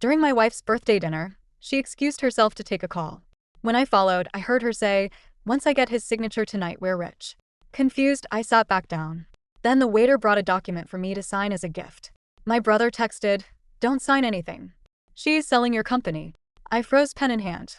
During my wife's birthday dinner, she excused herself to take a call. When I followed, I heard her say, "Once I get his signature tonight, we're rich." Confused, I sat back down. Then the waiter brought a document for me to sign as a gift. My brother texted, "Don't sign anything. She's selling your company." I froze, pen in hand.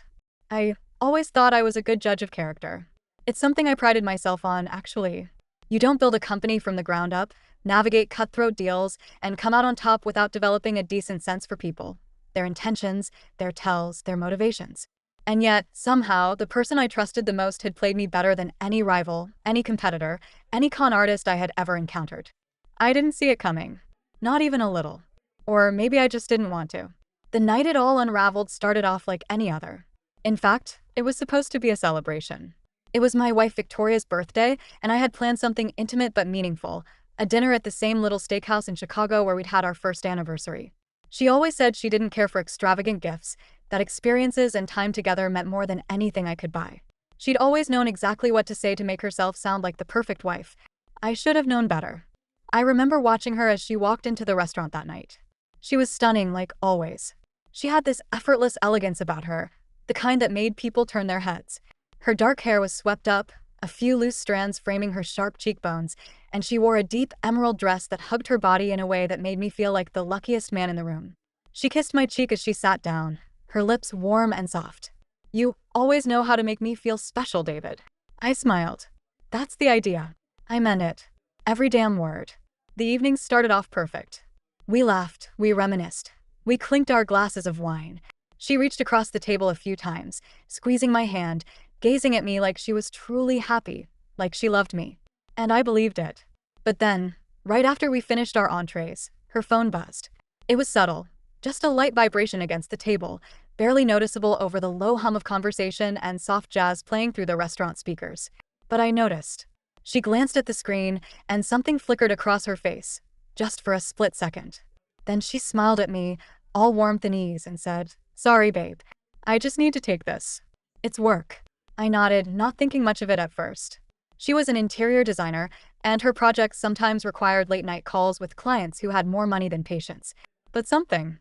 I always thought I was a good judge of character. It's something I prided myself on, actually. You don't build a company from the ground up, navigate cutthroat deals, and come out on top without developing a decent sense for people, their intentions, their tells, their motivations. And yet, somehow, the person I trusted the most had played me better than any rival, any competitor, any con artist I had ever encountered. I didn't see it coming. Not even a little. Or maybe I just didn't want to. The night it all unraveled started off like any other. In fact, it was supposed to be a celebration. It was my wife Victoria's birthday, and I had planned something intimate but meaningful, a dinner at the same little steakhouse in Chicago where we'd had our first anniversary. She always said she didn't care for extravagant gifts, that experiences and time together meant more than anything I could buy. She'd always known exactly what to say to make herself sound like the perfect wife. I should have known better. I remember watching her as she walked into the restaurant that night. She was stunning, like always. She had this effortless elegance about her, the kind that made people turn their heads. Her dark hair was swept up, a few loose strands framing her sharp cheekbones, and she wore a deep emerald dress that hugged her body in a way that made me feel like the luckiest man in the room. She kissed my cheek as she sat down, her lips warm and soft. "You always know how to make me feel special, David." I smiled. "That's the idea." I meant it. Every damn word. The evening started off perfect. We laughed, we reminisced. We clinked our glasses of wine. She reached across the table a few times, squeezing my hand, gazing at me like she was truly happy, like she loved me. And I believed it. But then, right after we finished our entrees, her phone buzzed. It was subtle, just a light vibration against the table, barely noticeable over the low hum of conversation and soft jazz playing through the restaurant speakers. But I noticed. She glanced at the screen, and something flickered across her face, just for a split second. Then she smiled at me, all warmth and ease, and said, "Sorry, babe. I just need to take this. It's work." I nodded, not thinking much of it at first. She was an interior designer, and her projects sometimes required late-night calls with clients who had more money than patience. But something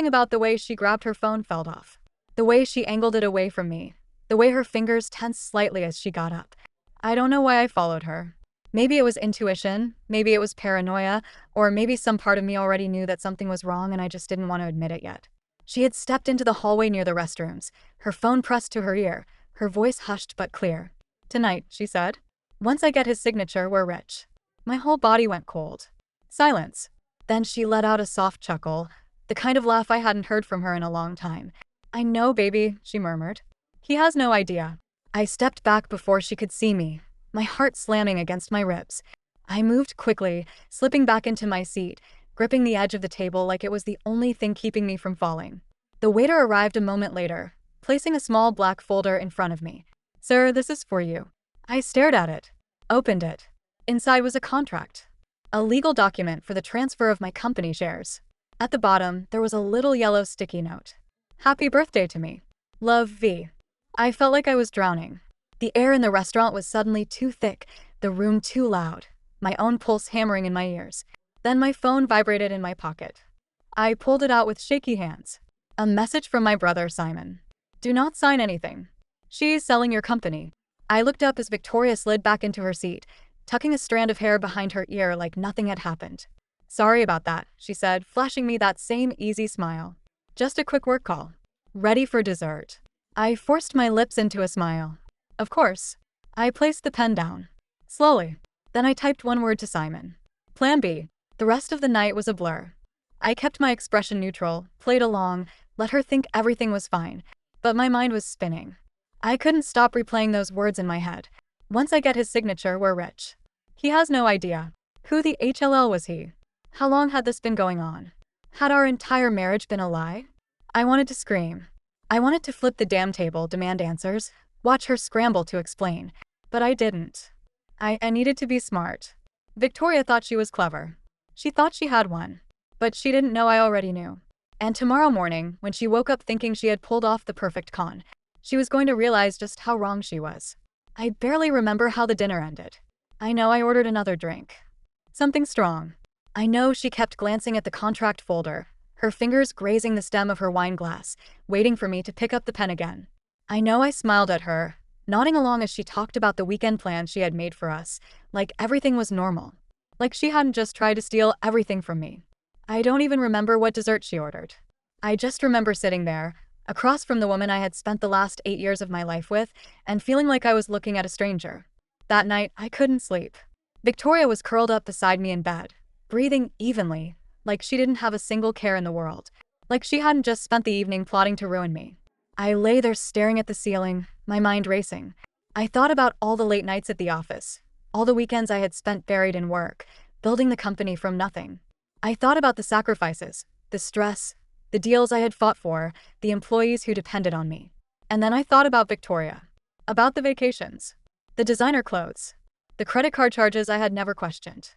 about the way she grabbed her phone felt off. The way she angled it away from me. The way her fingers tensed slightly as she got up. I don't know why I followed her. Maybe it was intuition, maybe it was paranoia, or maybe some part of me already knew that something was wrong and I just didn't want to admit it yet. She had stepped into the hallway near the restrooms, her phone pressed to her ear, her voice hushed but clear. "Tonight," she said. "Once I get his signature, we're rich." My whole body went cold. Silence. Then she let out a soft chuckle, the kind of laugh I hadn't heard from her in a long time. "I know, baby," she murmured. "He has no idea." I stepped back before she could see me, my heart slamming against my ribs. I moved quickly, slipping back into my seat, gripping the edge of the table like it was the only thing keeping me from falling. The waiter arrived a moment later, placing a small black folder in front of me. "Sir, this is for you." I stared at it, opened it. Inside was a contract, a legal document for the transfer of my company shares. At the bottom, there was a little yellow sticky note. "Happy birthday to me. Love, V." I felt like I was drowning. The air in the restaurant was suddenly too thick, the room too loud, my own pulse hammering in my ears. Then my phone vibrated in my pocket. I pulled it out with shaky hands. A message from my brother Simon. "Do not sign anything. She's selling your company." I looked up as Victoria slid back into her seat, tucking a strand of hair behind her ear like nothing had happened. "Sorry about that," she said, flashing me that same easy smile. "Just a quick work call. Ready for dessert." I forced my lips into a smile. "Of course." I placed the pen down. Slowly. Then I typed one word to Simon. Plan B. The rest of the night was a blur. I kept my expression neutral, played along, let her think everything was fine. But my mind was spinning. I couldn't stop replaying those words in my head. "Once I get his signature, we're rich." He has no idea. Who the HLL was he? How long had this been going on? Had our entire marriage been a lie? I wanted to scream. I wanted to flip the damn table, demand answers, watch her scramble to explain. But I didn't. I needed to be smart. Victoria thought she was clever. She thought she had one. But she didn't know I already knew. And tomorrow morning, when she woke up thinking she had pulled off the perfect con, she was going to realize just how wrong she was. I barely remember how the dinner ended. I know I ordered another drink. Something strong. I know she kept glancing at the contract folder, her fingers grazing the stem of her wine glass, waiting for me to pick up the pen again. I know I smiled at her, nodding along as she talked about the weekend plans she had made for us, like everything was normal. Like she hadn't just tried to steal everything from me. I don't even remember what dessert she ordered. I just remember sitting there, across from the woman I had spent the last 8 years of my life with, and feeling like I was looking at a stranger. That night, I couldn't sleep. Victoria was curled up beside me in bed, breathing evenly, like she didn't have a single care in the world, like she hadn't just spent the evening plotting to ruin me. I lay there staring at the ceiling, my mind racing. I thought about all the late nights at the office, all the weekends I had spent buried in work, building the company from nothing. I thought about the sacrifices, the stress, the deals I had fought for, the employees who depended on me. And then I thought about Victoria, about the vacations, the designer clothes, the credit card charges I had never questioned.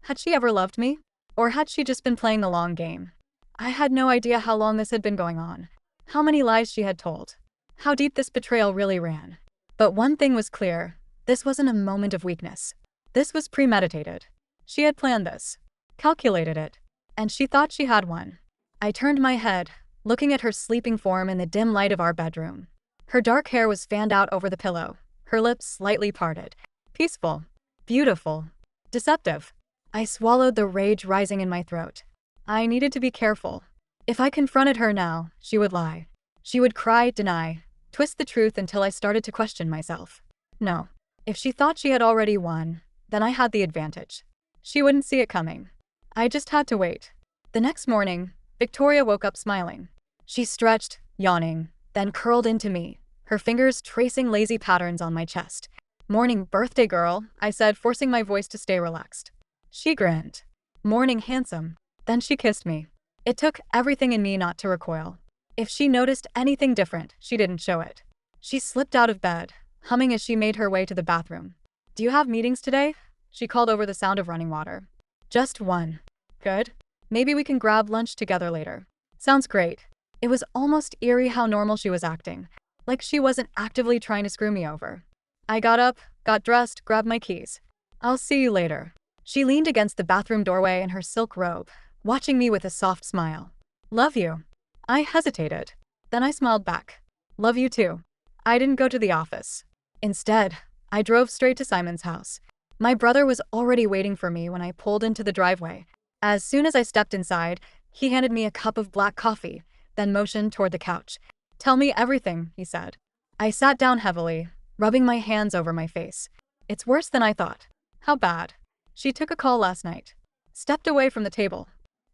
Had she ever loved me? Or had she just been playing the long game? I had no idea how long this had been going on, how many lies she had told, how deep this betrayal really ran. But one thing was clear, this wasn't a moment of weakness. This was premeditated. She had planned this, calculated it, and she thought she had won. I turned my head, looking at her sleeping form in the dim light of our bedroom. Her dark hair was fanned out over the pillow, her lips slightly parted. Peaceful, beautiful, deceptive. I swallowed the rage rising in my throat. I needed to be careful. If I confronted her now, she would lie. She would cry, deny, twist the truth until I started to question myself. No. If she thought she had already won, then I had the advantage. She wouldn't see it coming. I just had to wait. The next morning, Victoria woke up smiling. She stretched, yawning, then curled into me, her fingers tracing lazy patterns on my chest. "Morning, birthday girl," I said, forcing my voice to stay relaxed. She grinned. "Morning, handsome." Then she kissed me. It took everything in me not to recoil. If she noticed anything different, she didn't show it. She slipped out of bed, humming as she made her way to the bathroom. "Do you have meetings today?" she called over the sound of running water. "Just one." "Good. Maybe we can grab lunch together later." "Sounds great." It was almost eerie how normal she was acting, like she wasn't actively trying to screw me over. I got up, got dressed, grabbed my keys. "I'll see you later." She leaned against the bathroom doorway in her silk robe, watching me with a soft smile. "Love you." I hesitated. Then I smiled back. "Love you too." I didn't go to the office. Instead, I drove straight to Simon's house. My brother was already waiting for me when I pulled into the driveway. As soon as I stepped inside, he handed me a cup of black coffee, then motioned toward the couch. "Tell me everything," he said. I sat down heavily, rubbing my hands over my face. "It's worse than I thought." "How bad?" "She took a call last night." Stepped away from the table.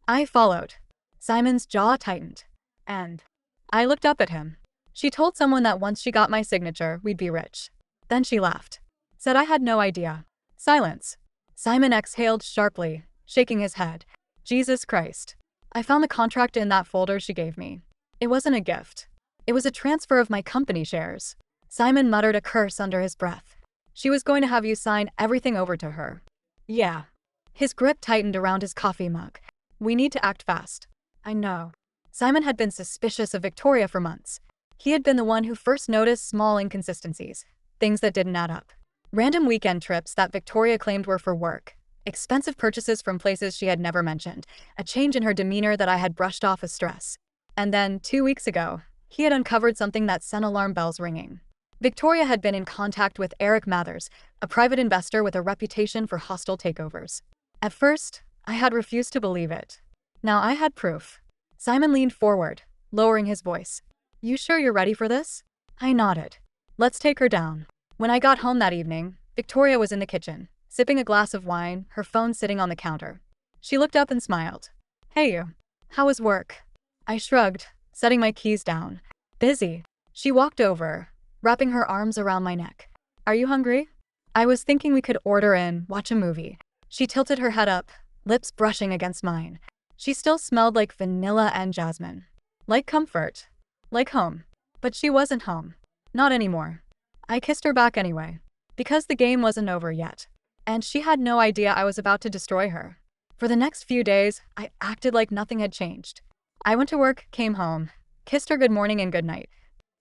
I followed. Simon's jaw tightened. "And?" I looked up at him. "She told someone that once she got my signature, we'd be rich." Then she laughed. Said I had no idea. Silence. Simon exhaled sharply, shaking his head. "Jesus Christ." I found the contract in that folder she gave me. It wasn't a gift. It was a transfer of my company shares. Simon muttered a curse under his breath. "She was going to have you sign everything over to her." "Yeah." His grip tightened around his coffee mug. "We need to act fast." "I know." Simon had been suspicious of Victoria for months. He had been the one who first noticed small inconsistencies, things that didn't add up. Random weekend trips that Victoria claimed were for work, expensive purchases from places she had never mentioned, a change in her demeanor that I had brushed off as stress. And then, 2 weeks ago, he had uncovered something that sent alarm bells ringing. Victoria had been in contact with Eric Mathers, a private investor with a reputation for hostile takeovers. At first, I had refused to believe it. Now I had proof. Simon leaned forward, lowering his voice. "You sure you're ready for this?" I nodded. "Let's take her down." When I got home that evening, Victoria was in the kitchen, sipping a glass of wine, her phone sitting on the counter. She looked up and smiled. "Hey you. How was work?" I shrugged, setting my keys down. "Busy." She walked over, wrapping her arms around my neck. "Are you hungry?" I was thinking we could order in, watch a movie. She tilted her head up, lips brushing against mine. She still smelled like vanilla and jasmine. Like comfort. Like home. But she wasn't home. Not anymore. I kissed her back anyway. Because the game wasn't over yet. And she had no idea I was about to destroy her. For the next few days, I acted like nothing had changed. I went to work, came home, kissed her good morning and good night.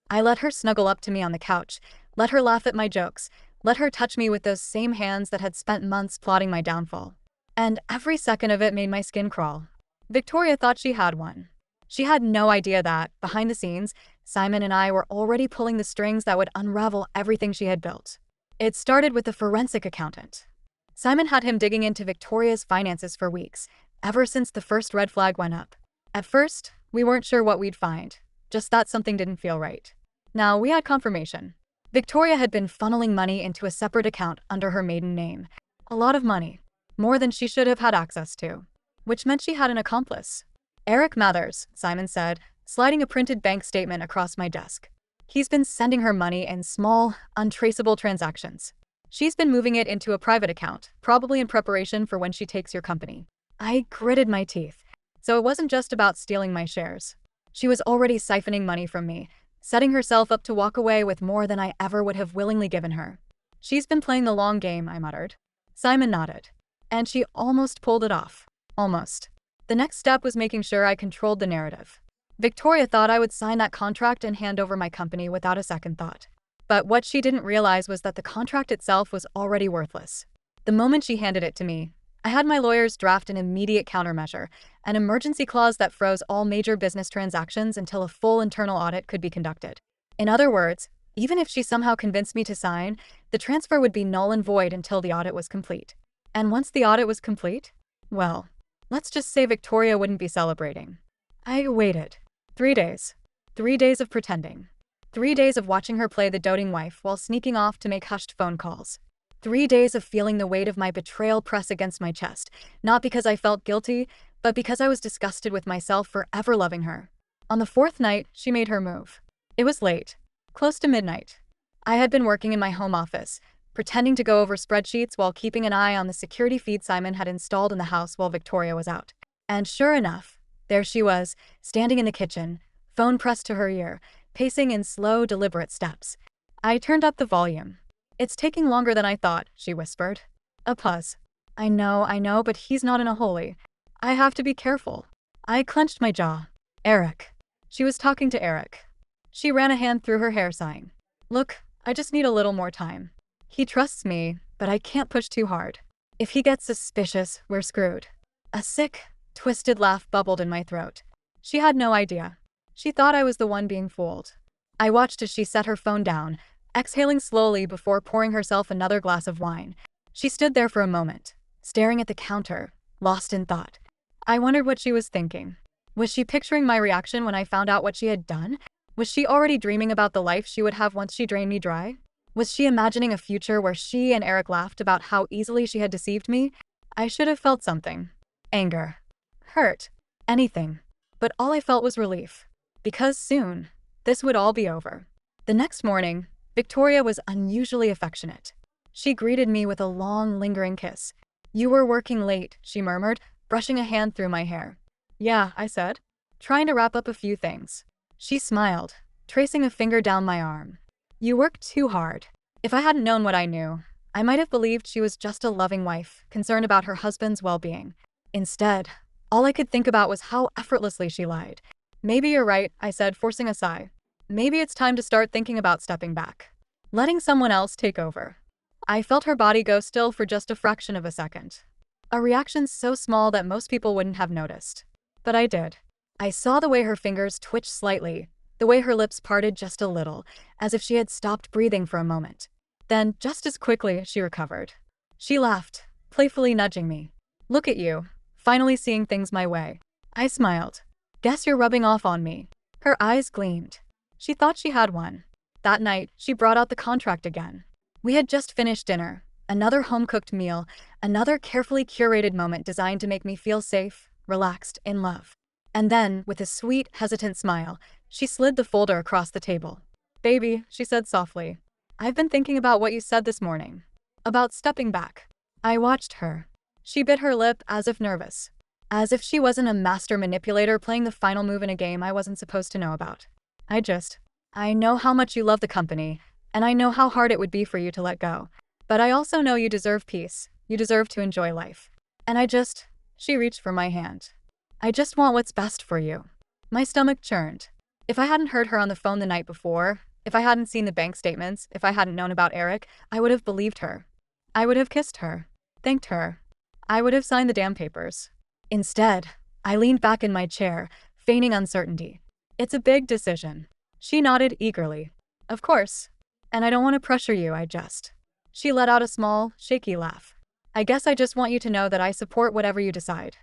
I let her snuggle up to me on the couch, let her laugh at my jokes, let her touch me with those same hands that had spent months plotting my downfall. And every second of it made my skin crawl. Victoria thought she had won. She had no idea that, behind the scenes, Simon and I were already pulling the strings that would unravel everything she had built. It started with the forensic accountant. Simon had him digging into Victoria's finances for weeks, ever since the first red flag went up. At first, we weren't sure what we'd find, just that something didn't feel right. Now, we had confirmation. Victoria had been funneling money into a separate account under her maiden name. A lot of money. More than she should have had access to. Which meant she had an accomplice. Eric Mathers, Simon said, sliding a printed bank statement across my desk. He's been sending her money in small, untraceable transactions. She's been moving it into a private account, probably in preparation for when she takes your company. I gritted my teeth. So it wasn't just about stealing my shares. She was already siphoning money from me, setting herself up to walk away with more than I ever would have willingly given her. She's been playing the long game, I muttered. Simon nodded. And she almost pulled it off. Almost. The next step was making sure I controlled the narrative. Victoria thought I would sign that contract and hand over my company without a second thought. But what she didn't realize was that the contract itself was already worthless. The moment she handed it to me, I had my lawyers draft an immediate countermeasure, an emergency clause that froze all major business transactions until a full internal audit could be conducted. In other words, even if she somehow convinced me to sign, the transfer would be null and void until the audit was complete. And once the audit was complete, well, let's just say Victoria wouldn't be celebrating. I waited. 3 days. 3 days of pretending. 3 days of watching her play the doting wife while sneaking off to make hushed phone calls. 3 days of feeling the weight of my betrayal press against my chest, not because I felt guilty, but because I was disgusted with myself for ever loving her. On the 4th night, she made her move. It was late. Close to midnight. I had been working in my home office, pretending to go over spreadsheets while keeping an eye on the security feed Simon had installed in the house while Victoria was out. And sure enough, there she was, standing in the kitchen, phone pressed to her ear, pacing in slow, deliberate steps. I turned up the volume. "It's taking longer than I thought," she whispered. A pause. I know, but he's not in a hurry. I have to be careful." I clenched my jaw. "Eric." She was talking to Eric. She ran a hand through her hair, sighing. "Look, I just need a little more time. He trusts me, but I can't push too hard. If he gets suspicious, we're screwed." A sick, twisted laugh bubbled in my throat. She had no idea. She thought I was the one being fooled. I watched as she set her phone down, exhaling slowly before pouring herself another glass of wine. She stood there for a moment, staring at the counter, lost in thought. I wondered what she was thinking. Was she picturing my reaction when I found out what she had done? Was she already dreaming about the life she would have once she drained me dry? Was she imagining a future where she and Eric laughed about how easily she had deceived me? I should have felt something. Anger. Hurt. Anything. But all I felt was relief. Because soon, this would all be over. The next morning, Victoria was unusually affectionate. She greeted me with a long, lingering kiss. "You were working late," she murmured, brushing a hand through my hair. "Yeah," I said, trying to wrap up a few things. She smiled, tracing a finger down my arm. "You worked too hard." If I hadn't known what I knew, I might have believed she was just a loving wife, concerned about her husband's well-being. Instead, all I could think about was how effortlessly she lied. "Maybe you're right," I said, forcing a sigh. "Maybe it's time to start thinking about stepping back. Letting someone else take over." I felt her body go still for just a fraction of a second. A reaction so small that most people wouldn't have noticed. But I did. I saw the way her fingers twitched slightly, the way her lips parted just a little, as if she had stopped breathing for a moment. Then, just as quickly, she recovered. She laughed, playfully nudging me. "Look at you, finally seeing things my way." I smiled. "Guess you're rubbing off on me." Her eyes gleamed. She thought she had one. That night, she brought out the contract again. We had just finished dinner, another home-cooked meal, another carefully curated moment designed to make me feel safe, relaxed, in love. And then, with a sweet, hesitant smile, she slid the folder across the table. "Baby," she said softly, "I've been thinking about what you said this morning. About stepping back." I watched her. She bit her lip as if nervous. As if she wasn't a master manipulator playing the final move in a game I wasn't supposed to know about. I know how much you love the company, and I know how hard it would be for you to let go. But I also know you deserve peace. You deserve to enjoy life. And she reached for my hand. "I just want what's best for you." My stomach churned. If I hadn't heard her on the phone the night before, if I hadn't seen the bank statements, if I hadn't known about Eric, I would have believed her. I would have kissed her, thanked her. I would have signed the damn papers. Instead, I leaned back in my chair, feigning uncertainty. It's a big decision. She nodded eagerly. Of course. And I don't want to pressure you, I just. She let out a small, shaky laugh. I guess I just want you to know that I support whatever you decide.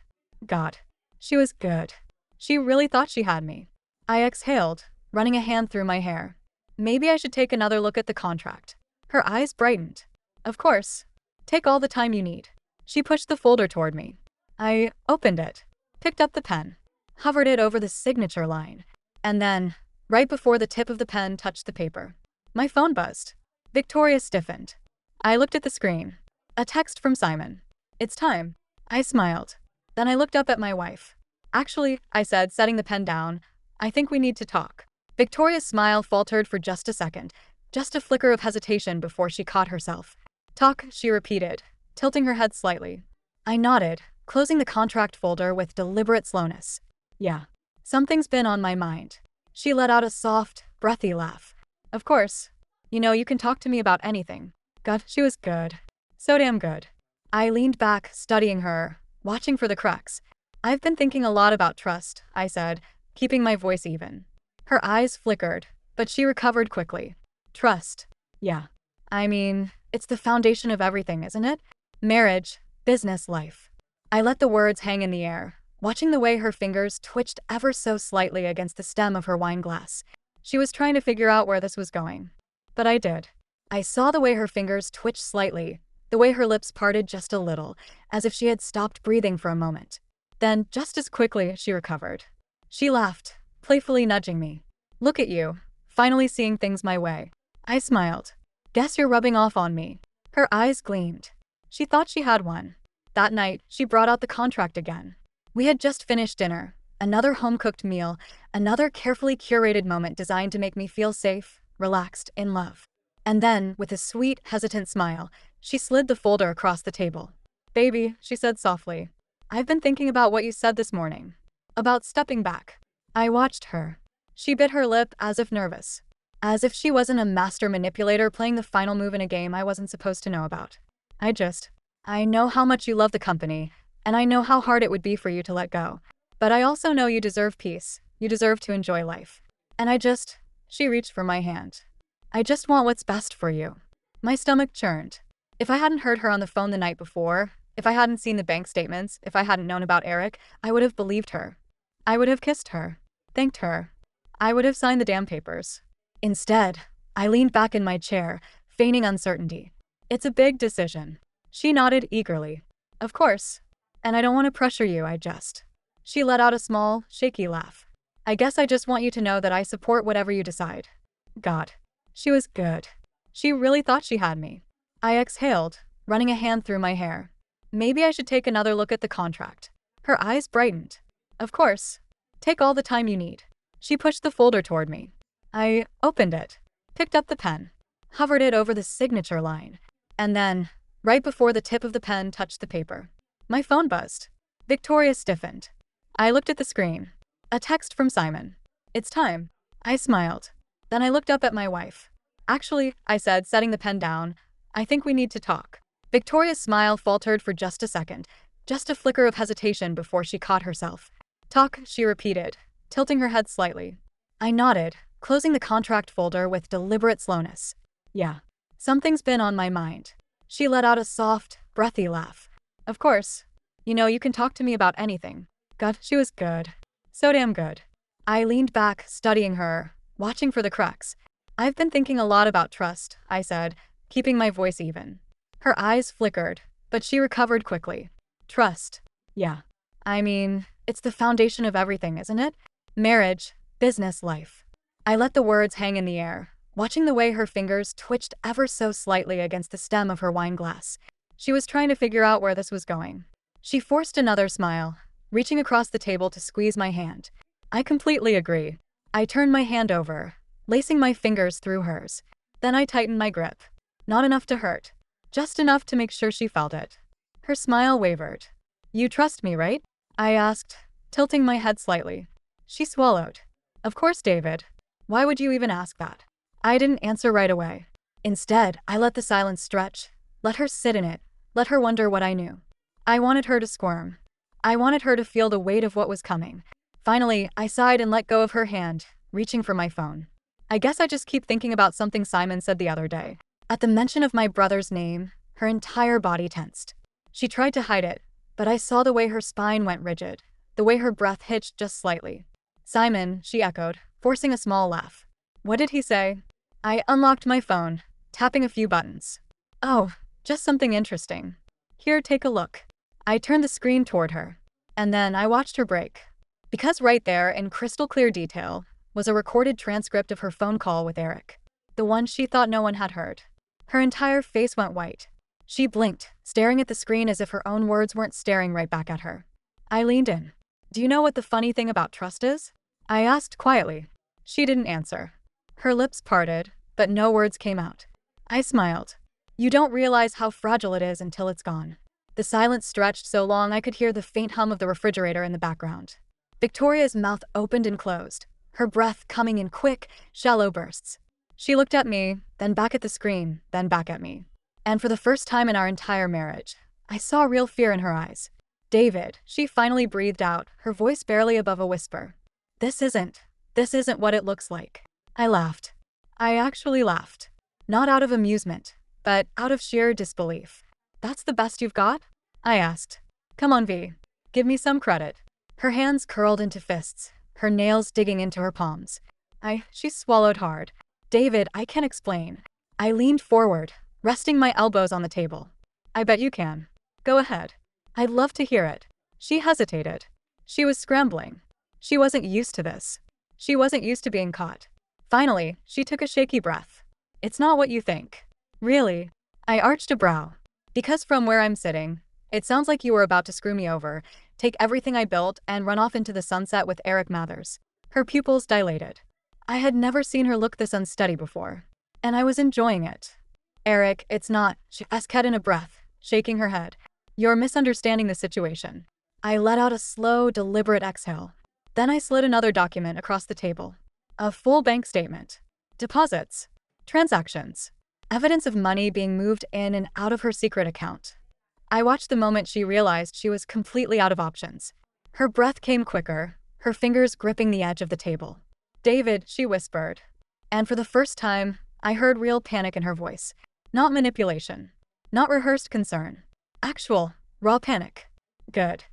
God. She was good. She really thought she had me. I exhaled, running a hand through my hair. Maybe I should take another look at the contract. Her eyes brightened. Of course. Take all the time you need. She pushed the folder toward me. I opened it, picked up the pen, hovered it over the signature line, and then, right before the tip of the pen touched the paper, my phone buzzed. Victoria stiffened. I looked at the screen. A text from Simon. It's time. I smiled. Then I looked up at my wife. Actually, I said, setting the pen down, I think we need to talk. Victoria's smile faltered for just a second, just a flicker of hesitation before she caught herself. Talk, she repeated, tilting her head slightly. I nodded, closing the contract folder with deliberate slowness. Yeah. Something's been on my mind. She let out a soft, breathy laugh. Of course. You know, you can talk to me about anything. God, she was good. So damn good. I leaned back, studying her, watching for the cracks. I've been thinking a lot about trust, I said, keeping my voice even. Her eyes flickered, but she recovered quickly. Trust. Yeah. I mean, it's the foundation of everything, isn't it? Marriage, business, life. I let the words hang in the air, watching the way her fingers twitched ever so slightly against the stem of her wine glass. She was trying to figure out where this was going. But I did. I saw the way her fingers twitched slightly, the way her lips parted just a little, as if she had stopped breathing for a moment. Then, just as quickly, she recovered. She laughed, playfully nudging me. Look at you, finally seeing things my way. I smiled. Guess you're rubbing off on me. Her eyes gleamed. She thought she had one. That night, she brought out the contract again. We had just finished dinner, another home-cooked meal, another carefully curated moment designed to make me feel safe, relaxed, in love. And then, with a sweet, hesitant smile, she slid the folder across the table. Baby, she said softly, I've been thinking about what you said this morning. About stepping back. I watched her. She bit her lip as if nervous. As if she wasn't a master manipulator playing the final move in a game I wasn't supposed to know about. I know how much you love the company, and I know how hard it would be for you to let go. But I also know you deserve peace. You deserve to enjoy life. And she reached for my hand. I just want what's best for you. My stomach churned. If I hadn't heard her on the phone the night before, if I hadn't seen the bank statements, if I hadn't known about Eric, I would have believed her. I would have kissed her, thanked her. I would have signed the damn papers. Instead, I leaned back in my chair, feigning uncertainty. It's a big decision. She nodded eagerly. Of course. And I don't want to pressure you, I just. She let out a small, shaky laugh. I guess I just want you to know that I support whatever you decide. God. She was good. She really thought she had me. I exhaled, running a hand through my hair. Maybe I should take another look at the contract. Her eyes brightened. Of course. Take all the time you need. She pushed the folder toward me. I opened it, picked up the pen, hovered it over the signature line, and then, right before the tip of the pen touched the paper, my phone buzzed. Victoria stiffened. I looked at the screen. A text from Simon. It's time. I smiled. Then I looked up at my wife. Actually, I said, setting the pen down, I think we need to talk. Victoria's smile faltered for just a second, just a flicker of hesitation before she caught herself. Talk, she repeated, tilting her head slightly. I nodded, closing the contract folder with deliberate slowness. Yeah. Something's been on my mind. She let out a soft, breathy laugh. Of course. You know, you can talk to me about anything. God, she was good. So damn good. I leaned back, studying her, watching for the cracks. I've been thinking a lot about trust, I said, keeping my voice even. Her eyes flickered, but she recovered quickly. Trust. Yeah. I mean, it's the foundation of everything, isn't it? Marriage, business, life. I let the words hang in the air, watching the way her fingers twitched ever so slightly against the stem of her wine glass. She was trying to figure out where this was going. She forced another smile, reaching across the table to squeeze my hand. I completely agree. I turned my hand over, lacing my fingers through hers. Then I tightened my grip. Not enough to hurt, just enough to make sure she felt it. Her smile wavered. You trust me, right? I asked, tilting my head slightly. She swallowed. Of course, David. Why would you even ask that? I didn't answer right away. Instead, I let the silence stretch, let her sit in it, let her wonder what I knew. I wanted her to squirm. I wanted her to feel the weight of what was coming. Finally, I sighed and let go of her hand, reaching for my phone. I guess I just keep thinking about something Simon said the other day. At the mention of my brother's name, her entire body tensed. She tried to hide it, but I saw the way her spine went rigid, the way her breath hitched just slightly. Simon, she echoed, forcing a small laugh. What did he say? I unlocked my phone, tapping a few buttons. Oh, just something interesting. Here, take a look. I turned the screen toward her, and then I watched her break. Because right there, in crystal clear detail, was a recorded transcript of her phone call with Eric. The one she thought no one had heard. Her entire face went white. She blinked, staring at the screen as if her own words weren't staring right back at her. I leaned in. Do you know what the funny thing about trust is? I asked quietly. She didn't answer. Her lips parted, but no words came out. I smiled. You don't realize how fragile it is until it's gone. The silence stretched so long I could hear the faint hum of the refrigerator in the background. Victoria's mouth opened and closed, her breath coming in quick, shallow bursts. She looked at me, then back at the screen, then back at me. And for the first time in our entire marriage, I saw real fear in her eyes. David, she finally breathed out, her voice barely above a whisper. This isn't what it looks like. I laughed. I actually laughed. Not out of amusement, but out of sheer disbelief. That's the best you've got? I asked. Come on, V. Give me some credit. Her hands curled into fists, her nails digging into her palms. She swallowed hard. David, I can explain. I leaned forward, resting my elbows on the table. I bet you can. Go ahead. I'd love to hear it. She hesitated. She was scrambling. She wasn't used to this. She wasn't used to being caught. Finally, she took a shaky breath. It's not what you think. Really? I arched a brow. Because from where I'm sitting, it sounds like you were about to screw me over, take everything I built, and run off into the sunset with Eric Mathers. Her pupils dilated. I had never seen her look this unsteady before, and I was enjoying it. Eric, it's not, she asked in a breath, shaking her head. You're misunderstanding the situation. I let out a slow, deliberate exhale. Then I slid another document across the table. A full bank statement. Deposits. Transactions. Evidence of money being moved in and out of her secret account. I watched the moment she realized she was completely out of options. Her breath came quicker, her fingers gripping the edge of the table. David, she whispered. And for the first time, I heard real panic in her voice. Not manipulation. Not rehearsed concern. Actual, raw panic. Good.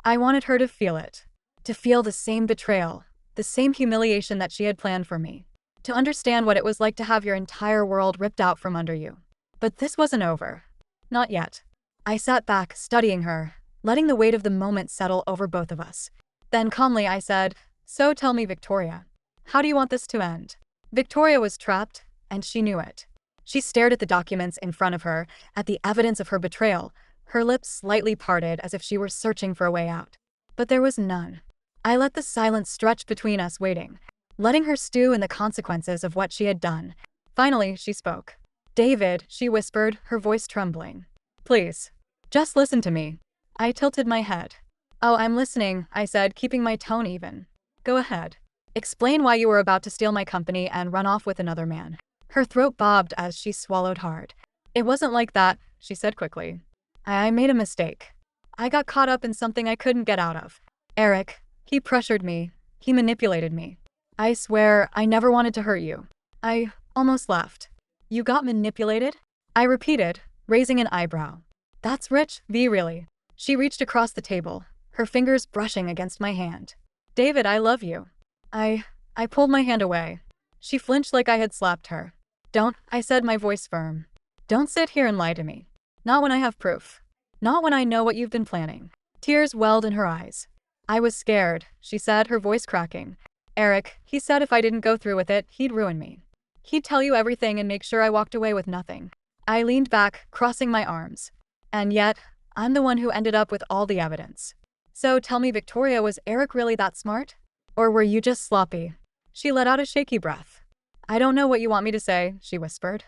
I wanted her to feel it. To feel the same betrayal, the same humiliation that she had planned for me. To understand what it was like to have your entire world ripped out from under you. But this wasn't over. Not yet. I sat back, studying her, letting the weight of the moment settle over both of us. Then calmly I said, So tell me, Victoria, how do you want this to end? Victoria was trapped, and she knew it. She stared at the documents in front of her, at the evidence of her betrayal, her lips slightly parted as if she were searching for a way out. But there was none. I let the silence stretch between us, waiting, letting her stew in the consequences of what she had done. Finally, she spoke. David, she whispered, her voice trembling. Please, just listen to me. I tilted my head. Oh, I'm listening, I said, keeping my tone even. Go ahead. Explain why you were about to steal my company and run off with another man. Her throat bobbed as she swallowed hard. It wasn't like that, she said quickly. I made a mistake. I got caught up in something I couldn't get out of. Eric, he pressured me. He manipulated me. I swear, I never wanted to hurt you. I almost left. You got manipulated? I repeated, raising an eyebrow. That's rich, V, really. She reached across the table, her fingers brushing against my hand. David, I love you. I pulled my hand away. She flinched like I had slapped her. Don't, I said, my voice firm. Don't sit here and lie to me. Not when I have proof. Not when I know what you've been planning. Tears welled in her eyes. I was scared, she said, her voice cracking. Eric, he said if I didn't go through with it, he'd ruin me. He'd tell you everything and make sure I walked away with nothing. I leaned back, crossing my arms. And yet, I'm the one who ended up with all the evidence. So tell me, Victoria, was Eric really that smart? Or were you just sloppy? She let out a shaky breath. I don't know what you want me to say, she whispered.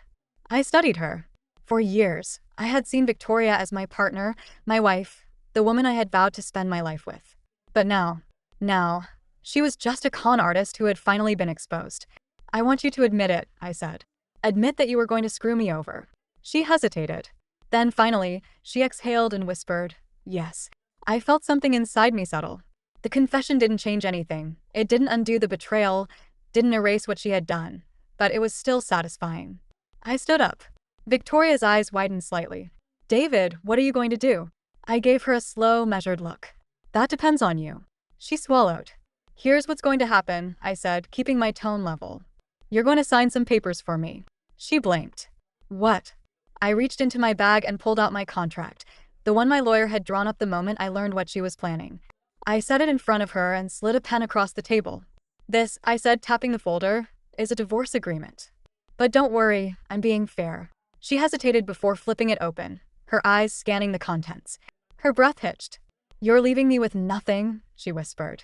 I studied her. For years, I had seen Victoria as my partner, my wife, the woman I had vowed to spend my life with. But now, she was just a con artist who had finally been exposed. I want you to admit it, I said. Admit that you were going to screw me over. She hesitated. Then finally, she exhaled and whispered, yes. I felt something inside me settle. The confession didn't change anything. It didn't undo the betrayal, didn't erase what she had done, but it was still satisfying. I stood up. Victoria's eyes widened slightly. David, what are you going to do? I gave her a slow, measured look. That depends on you. She swallowed. Here's what's going to happen, I said, keeping my tone level. You're going to sign some papers for me. She blinked. What? I reached into my bag and pulled out my contract, the one my lawyer had drawn up the moment I learned what she was planning. I set it in front of her and slid a pen across the table. This, I said, tapping the folder, is a divorce agreement. But don't worry, I'm being fair. She hesitated before flipping it open, her eyes scanning the contents. Her breath hitched. You're leaving me with nothing, she whispered.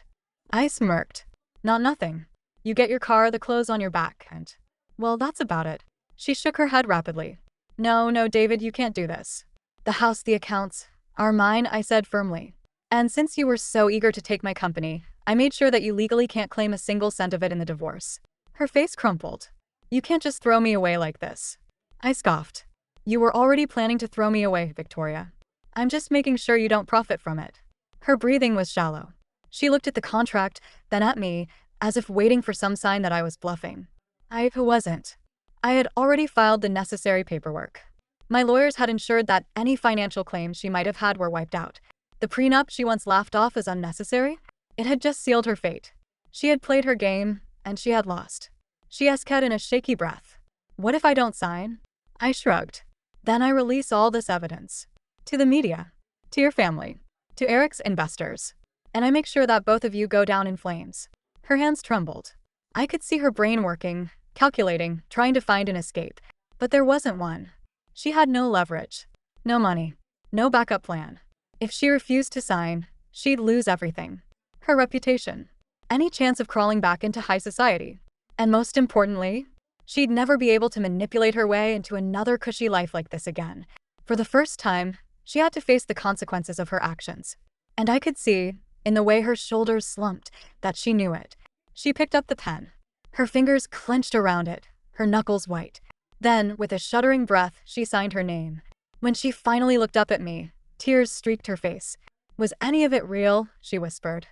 I smirked. Not nothing. You get your car, the clothes on your back, and… well, that's about it. She shook her head rapidly. No, David, you can't do this. The house, the accounts, are mine, I said firmly. And since you were so eager to take my company, I made sure that you legally can't claim a single cent of it in the divorce. Her face crumpled. You can't just throw me away like this. I scoffed. You were already planning to throw me away, Victoria. I'm just making sure you don't profit from it. Her breathing was shallow. She looked at the contract, then at me, as if waiting for some sign that I was bluffing. I wasn't. I had already filed the necessary paperwork. My lawyers had ensured that any financial claims she might have had were wiped out. The prenup she once laughed off as unnecessary? It had just sealed her fate. She had played her game, and she had lost. She asked in a shaky breath. What if I don't sign? I shrugged. Then I release all this evidence. To the media. To your family. To Eric's investors. And I make sure that both of you go down in flames. Her hands trembled. I could see her brain working, calculating, trying to find an escape. But there wasn't one. She had no leverage. No money. No backup plan. If she refused to sign, she'd lose everything. Her reputation. Any chance of crawling back into high society. And most importantly, she'd never be able to manipulate her way into another cushy life like this again. For the first time, she had to face the consequences of her actions. And I could see, in the way her shoulders slumped, that she knew it. She picked up the pen. Her fingers clenched around it, her knuckles white. Then, with a shuddering breath, she signed her name. When she finally looked up at me, tears streaked her face. Was any of it real? She whispered.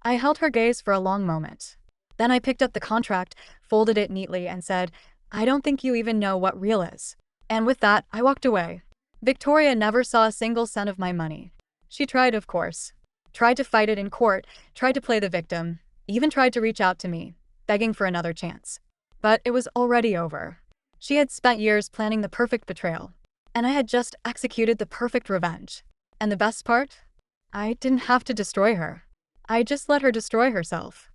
I held her gaze for a long moment. Then I picked up the contract, folded it neatly, and said, I don't think you even know what real is. And with that, I walked away. Victoria never saw a single cent of my money. She tried, of course. Tried to fight it in court, tried to play the victim, even tried to reach out to me, begging for another chance. But it was already over. She had spent years planning the perfect betrayal, and I had just executed the perfect revenge. And the best part? I didn't have to destroy her. I just let her destroy herself.